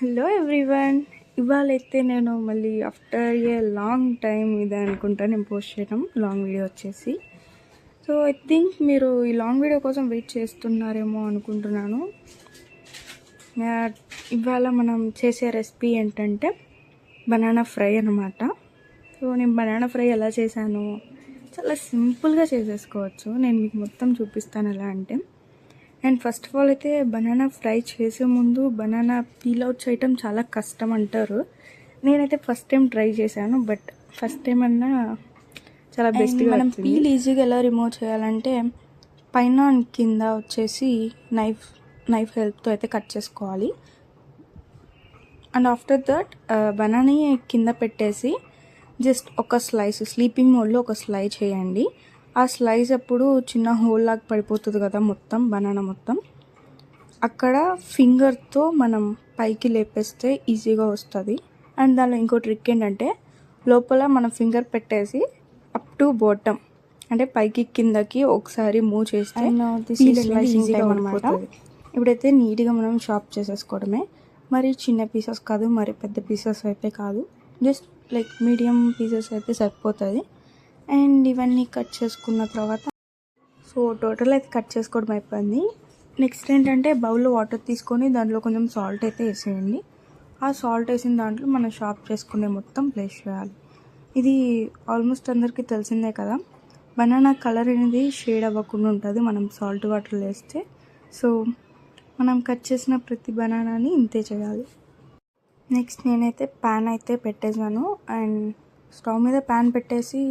Hello everyone. ఇవాళైతే నేను మళ్ళీ after a long time ఇదే అనుకుంటా నేను పోస్ట్ చేయడం లాంగ్ వీడియో వచ్చేసి. సో ఐ థింక్ మీరు ఈ లాంగ్ వీడియో కోసం వెయిట్ చేస్తున్నారేమో అనుకుంటున్నాను. ఇవాళ మనం చేసే రెసిపీ ఏంటంటే బనానా ఫ్రై అన్నమాట. సో నేను బనానా ఫ్రై ఎలా చేశాను, చాలా సింపుల్గా చేసేసుకోవచ్చు. నేను మీకు మొత్తం చూపిస్తాను ఎలా అంటే. అండ్ ఫస్ట్ ఆఫ్ ఆల్ అయితే బనానా ఫ్రై చేసే ముందు బనానా పీల్ అవుట్ చేయటం చాలా కష్టం అంటారు. నేనైతే ఫస్ట్ టైం ట్రై చేశాను, బట్ ఫస్ట్ టైం అన్నా చాలా బెస్ట్గా మనం పీల్ ఈజీగా ఎలా రిమూవ్ చేయాలంటే పైన కింద వచ్చేసి నైఫ్ హెల్ప్తో అయితే కట్ చేసుకోవాలి. అండ్ ఆఫ్టర్ దట్ బనానా కింద పెట్టేసి జస్ట్ ఒక స్లైస్ స్లీపింగ్ మోడ్లో ఒక స్లైస్ చేయండి. ఆ స్లైస్ అప్పుడు చిన్న హోల్ లాగా పడిపోతుంది కదా మొత్తం బనానా మొత్తం, అక్కడ ఫింగర్తో మనం పైకి లేపేస్తే ఈజీగా వస్తుంది. అండ్ దానిలో ఇంకో ట్రిక్ ఏంటంటే లోపల మనం ఫింగర్ పెట్టేసి అప్ టు బాటమ్ అంటే పైకి కిందకి ఒకసారి మూవ్ చేస్తే ఈజీగా అనమాట. ఇప్పుడైతే నీట్గా మనం చాప్ చేసేసుకోవడమే. మరి చిన్న పీసెస్ కాదు, మరి పెద్ద పీసెస్ అయితే కాదు, జస్ట్ లైక్ మీడియం పీసెస్ అయితే సరిపోతుంది. అండ్ ఇవన్నీ కట్ చేసుకున్న తర్వాత సో టోటల్ అయితే కట్ చేసుకోవడం అయిపోయింది. నెక్స్ట్ ఏంటంటే బౌల్లో వాటర్ తీసుకొని దాంట్లో కొంచెం సాల్ట్ అయితే వేసేయండి. ఆ సాల్ట్ వేసిన దాంట్లో మనం షాప్ చేసుకునే మొత్తం ప్లేస్ చేయాలి. ఇది ఆల్మోస్ట్ అందరికీ తెలిసిందే కదా, బనానా కలర్ అనేది షేడ్ అవ్వకుండా ఉంటుంది మనం సాల్ట్ వాటర్లో వేస్తే. సో మనం కట్ చేసిన ప్రతి బనానాని ఇంతే చేయాలి. నెక్స్ట్ నేనైతే ప్యాన్ అయితే పెట్టేశాను. అండ్ స్టవ్ మీద ప్యాన్ పెట్టేసి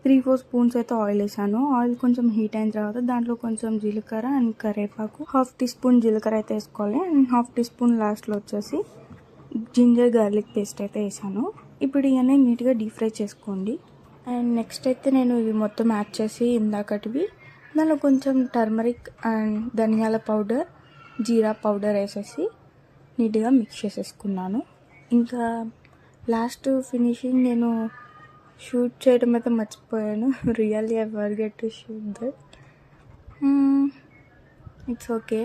3-4 స్పూన్స్ అయితే ఆయిల్ వేసాను. ఆయిల్ కొంచెం హీట్ అయిన తర్వాత దాంట్లో కొంచెం జీలకర్ర అండ్ కరివేపాకు, 1/2 టీ స్పూన్ జీలకర్ర అయితే వేసుకోవాలి. అండ్ 1/2 టీ స్పూన్ లాస్ట్లో వచ్చేసి జింజర్ గార్లిక్ పేస్ట్ అయితే వేసాను. ఇప్పుడు ఇవన్నీ నీట్గా డీప్ ఫ్రై చేసుకోండి. అండ్ నెక్స్ట్ అయితే నేను ఇవి మొత్తం యాడ్ చేసి ఇందాకటివి దానిలో కొంచెం టర్మరిక్ అండ్ ధనియాల పౌడర్, జీరా పౌడర్ వేసేసి నీట్గా మిక్స్ చేసేసుకున్నాను. ఇంకా లాస్ట్ ఫినిషింగ్ నేను షూట్ చేయడం అయితే మర్చిపోయాను. Really I forget to shoot that. It's okay.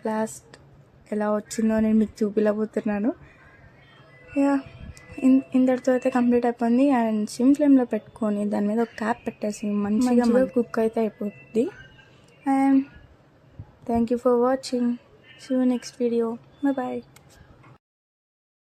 Last ఎలా వచ్చిందో నేను మీకు చూపించబోతున్నాను. ఇంతటితో అయితే కంప్లీట్ అయిపోయింది. అండ్ సిమ్ ఫ్లేమ్లో పెట్టుకొని దాని మీద ఒక క్యాప్ పెట్టేసి మంచిగా కుక్ అయితే అయిపోతుంది. And thank you for watching. See you next video. Bye.